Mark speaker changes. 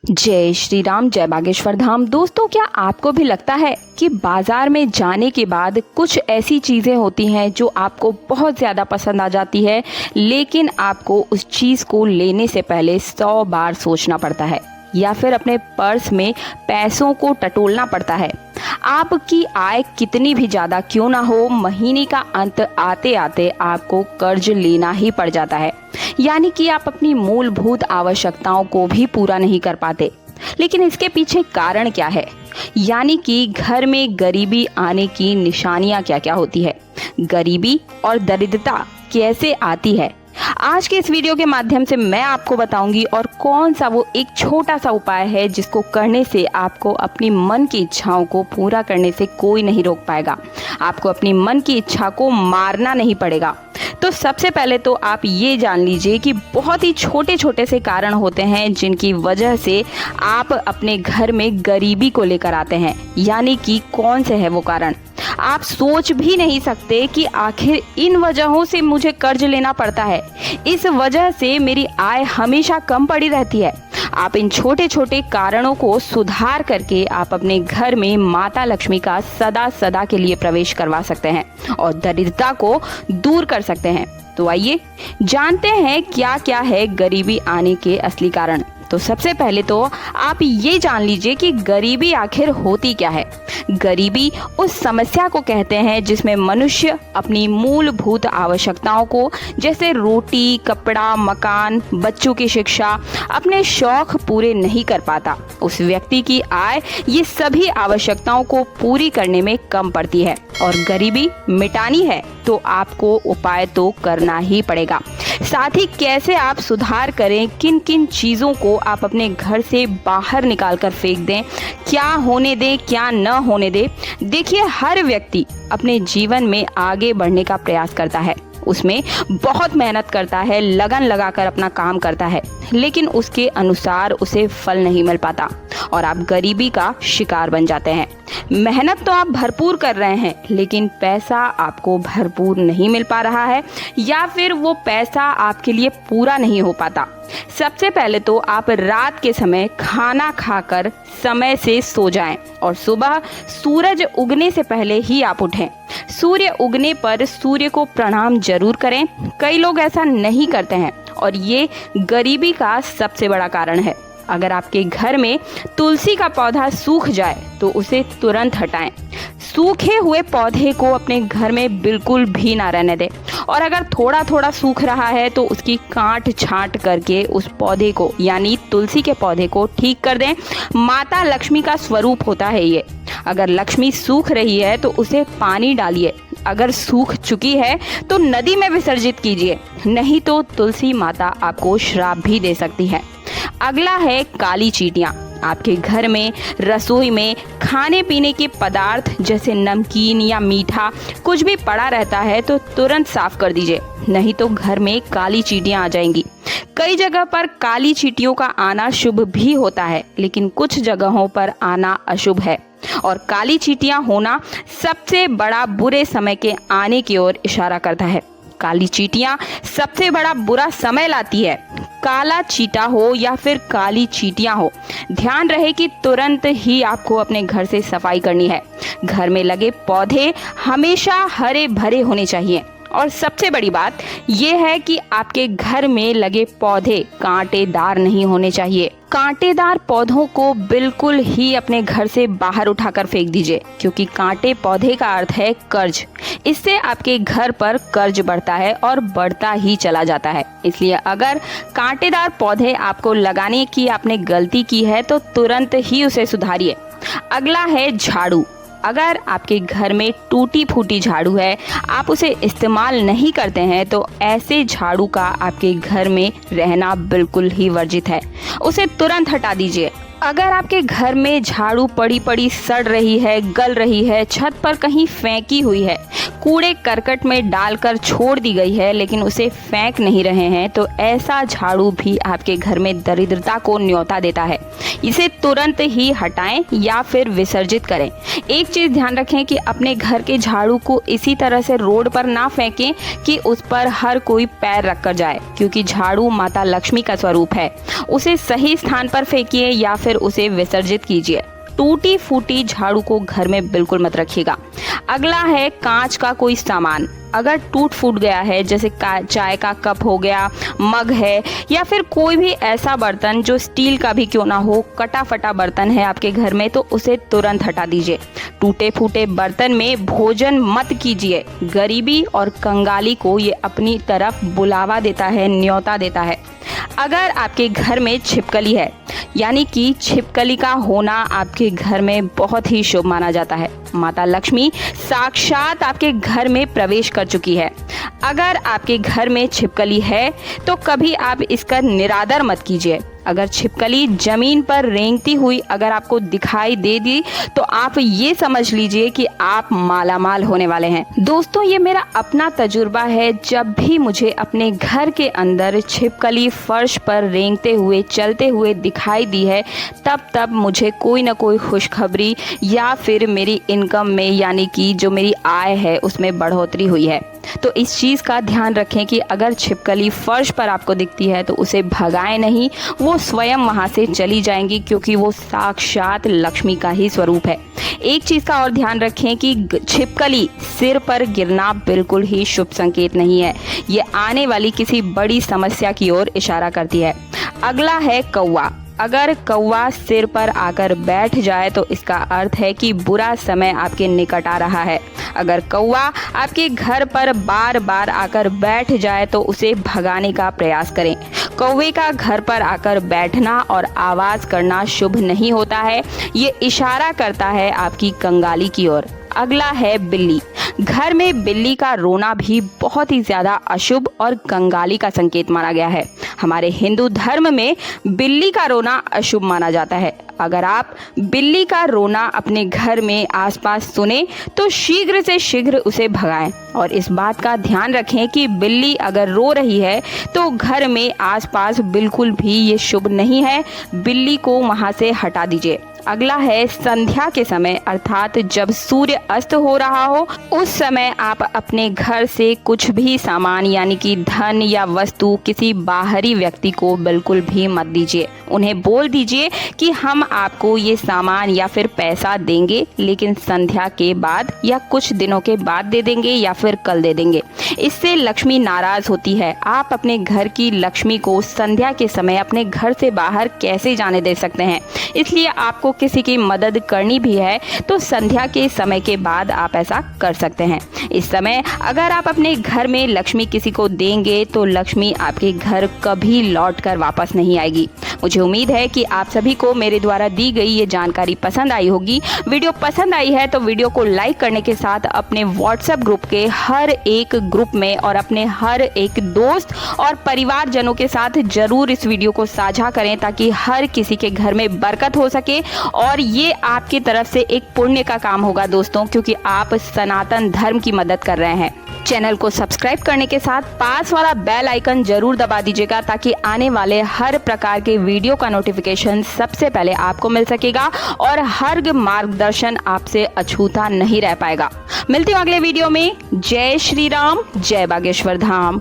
Speaker 1: जय श्री राम, जय बागेश्वर धाम। दोस्तों, क्या आपको भी लगता है कि बाजार में जाने के बाद कुछ ऐसी चीज़ें होती हैं जो आपको बहुत ज़्यादा पसंद आ जाती है, लेकिन आपको उस चीज़ को लेने से पहले 100 बार सोचना पड़ता है या फिर अपने पर्स में पैसों को टटोलना पड़ता है। आपकी आय कितनी भी ज़्यादा क्यों ना हो, महीने का अंत आते आते आपको कर्ज लेना ही पड़ जाता है। यानी कि आप अपनी मूलभूत आवश्यकताओं को भी पूरा नहीं कर पाते। लेकिन इसके पीछे कारण क्या है, यानी कि घर में गरीबी आने की निशानियां क्या क्या होती है, गरीबी और दरिद्रता कैसे आती है, आज के इस वीडियो के माध्यम से मैं आपको बताऊंगी। और कौन सा वो एक छोटा सा उपाय है जिसको करने से आपको अपनी मन की इच्छाओं को पूरा करने से कोई नहीं रोक पाएगा, आपको अपनी मन की इच्छा को मारना नहीं पड़ेगा। तो सबसे पहले तो आप ये जान लीजिए कि बहुत ही छोटे छोटे से कारण होते हैं जिनकी वजह से आप अपने घर में गरीबी को लेकर आते हैं। यानी कि कौन से है वो कारण, आप सोच भी नहीं सकते कि आखिर इन वजहों से मुझे कर्ज लेना पड़ता है, इस वजह से मेरी आय हमेशा कम पड़ी रहती है। आप इन छोटे छोटे कारणों को सुधार करके आप अपने घर में माता लक्ष्मी का सदा सदा के लिए प्रवेश करवा सकते हैं और दरिद्रता को दूर कर सकते हैं। तो आइए जानते हैं क्या क्या है गरीबी आने के असली कारण। तो सबसे पहले तो आप ये जान लीजिए कि गरीबी आखिर होती क्या है। गरीबी उस समस्या को कहते हैं जिसमें मनुष्य अपनी मूलभूत आवश्यकताओं को, जैसे रोटी, कपड़ा, मकान, बच्चों की शिक्षा, अपने शौक पूरे नहीं कर पाता। उस व्यक्ति की आय ये सभी आवश्यकताओं को पूरी करने में कम पड़ती है और गरीबी मिटानी है तो आपको उपाय तो करना ही पड़ेगा। साथ ही कैसे आप सुधार करें, किन किन चीज़ों को आप अपने घर से बाहर निकाल कर फेंक दें, क्या होने दें क्या न होने दें। देखिए, हर व्यक्ति अपने जीवन में आगे बढ़ने का प्रयास करता है, उसमें बहुत मेहनत करता है, लगन लगाकर अपना काम करता है, लेकिन उसके अनुसार उसे फल नहीं मिल पाता और आप गरीबी का शिकार बन जाते हैं। मेहनत तो आप भरपूर कर रहे हैं लेकिन पैसा आपको भरपूर नहीं मिल पा रहा है या फिर वो पैसा आपके लिए पूरा नहीं हो पाता। सबसे पहले तो आप रात के समय खाना खाकर समय से सो जाएं और सुबह सूरज उगने से पहले ही आप उठें। सूर्य उगने पर सूर्य को प्रणाम जरूर करें। कई लोग ऐसा नहीं करते हैं और ये गरीबी का सबसे बड़ा कारण है। अगर आपके घर में तुलसी का पौधा सूख जाए तो उसे तुरंत हटाएं। सूखे हुए पौधे को अपने घर में बिल्कुल भी ना रहने दें और अगर थोड़ा थोड़ा सूख रहा है तो उसकी काट छांट करके उस पौधे को, यानी तुलसी के पौधे को ठीक कर दें। माता लक्ष्मी का स्वरूप होता है ये। अगर लक्ष्मी सूख रही है तो उसे पानी डालिए, अगर सूख चुकी है तो नदी में विसर्जित कीजिए, नहीं तो तुलसी माता आपको श्राप भी दे सकती है। अगला है काली चींटियां। आपके घर में, रसोई में खाने पीने के पदार्थ जैसे नमकीन या मीठा कुछ भी पड़ा रहता है तो तुरंत साफ कर दीजिए, नहीं तो घर में काली चींटियां आ जाएंगी। कई जगह पर काली चींटियों का आना शुभ भी होता है, लेकिन कुछ जगहों पर आना अशुभ है और काली चींटियां होना सबसे बड़ा बुरे समय के आने की ओर इशारा करता है। काली चींटियां सबसे बड़ा बुरा समय लाती है। काला चींटा हो या फिर काली चींटियां हो, ध्यान रहे कि तुरंत ही आपको अपने घर से सफाई करनी है। घर में लगे पौधे हमेशा हरे भरे होने चाहिए और सबसे बड़ी बात यह है कि आपके घर में लगे पौधे कांटेदार नहीं होने चाहिए। कांटेदार पौधों को बिल्कुल ही अपने घर से बाहर उठाकर फेंक दीजिए, क्योंकि कांटे पौधे का अर्थ है कर्ज। इससे आपके घर पर कर्ज बढ़ता है और बढ़ता ही चला जाता है। इसलिए अगर कांटेदार पौधे आपको लगाने की आपने गलती की है तो तुरंत ही उसे सुधारिए। अगला है झाड़ू। अगर आपके घर में टूटी फूटी झाड़ू है, आप उसे इस्तेमाल नहीं करते हैं, तो ऐसे झाड़ू का आपके घर में रहना बिल्कुल ही वर्जित है, उसे तुरंत हटा दीजिए। अगर आपके घर में झाड़ू पड़ी पड़ी सड़ रही है, गल रही है, छत पर कहीं फेंकी हुई है, कूड़े करकट में डालकर छोड़ दी गई है लेकिन उसे फेंक नहीं रहे हैं, तो ऐसा झाड़ू भी आपके घर में दरिद्रता को न्योता देता है। इसे तुरंत ही हटाएं या फिर विसर्जित करें। एक चीज़ ध्यान रखें कि अपने घर के झाड़ू को इसी तरह से रोड पर ना फेंकें कि उस पर हर कोई पैर रख कर जाए, क्योंकि झाड़ू माता लक्ष्मी का स्वरूप है। उसे सही स्थान पर फेंकिए या फिर उसे विसर्जित कीजिए। टूटी फूटी झाड़ू को घर में बिल्कुल मत रखिएगा। अगला है कांच का कोई सामान अगर टूट फूट गया है, जैसे चाय का कप हो गया, मग है, या फिर कोई भी ऐसा बर्तन जो स्टील का भी क्यों ना हो, कटा फटा बर्तन है आपके घर में, तो उसे तुरंत हटा दीजिए। टूटे फूटे बर्तन में भोजन मत कीजिए। गरीबी और कंगाली को ये अपनी तरफ बुलावा देता है, न्योता देता है। अगर आपके घर में छिपकली है, यानी कि छिपकली का होना आपके घर में बहुत ही शुभ माना जाता है। माता लक्ष्मी साक्षात आपके घर में प्रवेश कर चुकी है। अगर आपके घर में छिपकली है तो कभी आप इसका निरादर मत कीजिए। अगर छिपकली जमीन पर रेंगती हुई अगर आपको दिखाई दे दी तो आप ये समझ लीजिए कि आप मालामाल होने वाले हैं। दोस्तों, ये मेरा अपना तजुर्बा है। जब भी मुझे अपने घर के अंदर छिपकली फर्श पर रेंगते हुए चलते हुए दिखाई दी है, तब मुझे कोई ना कोई खुशखबरी या फिर मेरी इनकम में, यानी कि जो मेरी आय है, उसमें बढ़ोतरी हुई है। तो इस चीज़ का ध्यान रखें कि अगर छिपकली फर्श पर आपको दिखती है तो उसे भगाएं नहीं, वो स्वयं वहाँ से चली जाएंगी, क्योंकि वो साक्षात लक्ष्मी का ही स्वरूप है। एक चीज़ का और ध्यान रखें कि छिपकली सिर पर गिरना बिल्कुल ही शुभ संकेत नहीं है। ये आने वाली किसी बड़ी समस्या की ओर इशारा करती है। अगला है कौवा। अगर कौवा सिर पर आकर बैठ जाए तो इसका अर्थ है कि बुरा समय आपके निकट आ रहा है। अगर कौवा आपके घर पर बार बार आकर बैठ जाए तो उसे भगाने का प्रयास करें। कौवे का घर पर आकर बैठना और आवाज़ करना शुभ नहीं होता है। ये इशारा करता है आपकी कंगाली की ओर। अगला है बिल्ली। घर में बिल्ली का रोना भी बहुत ही ज़्यादा अशुभ और कंगाली का संकेत माना गया है। हमारे हिंदू धर्म में बिल्ली का रोना अशुभ माना जाता है। अगर आप बिल्ली का रोना अपने घर में आसपास सुने तो शीघ्र से शीघ्र उसे भगाएं, और इस बात का ध्यान रखें कि बिल्ली अगर रो रही है तो घर में आसपास बिल्कुल भी ये शुभ नहीं है। बिल्ली को वहाँ से हटा दीजिए। अगला है संध्या के समय, अर्थात जब सूर्य अस्त हो रहा हो, उस समय आप अपने घर से कुछ भी सामान, यानी कि धन या वस्तु, किसी बाहरी व्यक्ति को बिल्कुल भी मत दीजिए। उन्हें बोल दीजिए कि हम आपको ये सामान या फिर पैसा देंगे, लेकिन संध्या के बाद या कुछ दिनों के बाद दे देंगे या फिर कल दे देंगे। इससे लक्ष्मी नाराज होती है। आप अपने घर की लक्ष्मी को संध्या के समय अपने घर से बाहर कैसे जाने दे सकते हैं? इसलिए आपको किसी की मदद करनी भी है तो संध्या के समय के बाद आप ऐसा कर सकते हैं। इस समय अगर आप अपने घर में लक्ष्मी किसी को देंगे तो लक्ष्मी आपके घर कभी लौटकर वापस नहीं आएगी। मुझे उम्मीद है कि आप सभी को मेरे द्वारा दी गई ये जानकारी पसंद आई होगी। वीडियो पसंद आई है तो वीडियो को लाइक करने के साथ अपने व्हाट्सएप ग्रुप के हर एक ग्रुप में और अपने हर एक दोस्त और परिवारजनों के साथ जरूर इस वीडियो को साझा करें, ताकि हर किसी के घर में बरकत हो सके। और ये आपकी तरफ से एक पुण्य का काम होगा दोस्तों, क्योंकि आप सनातन धर्म की मदद कर रहे हैं। चैनल को सब्सक्राइब करने के साथ पास वाला बेल आइकन जरूर दबा दीजिएगा, ताकि आने वाले हर प्रकार के वीडियो का नोटिफिकेशन सबसे पहले आपको मिल सकेगा और हर मार्गदर्शन आपसे अछूता नहीं रह पाएगा। मिलती हूँ अगले वीडियो में। जय श्री राम, जय बागेश्वर धाम।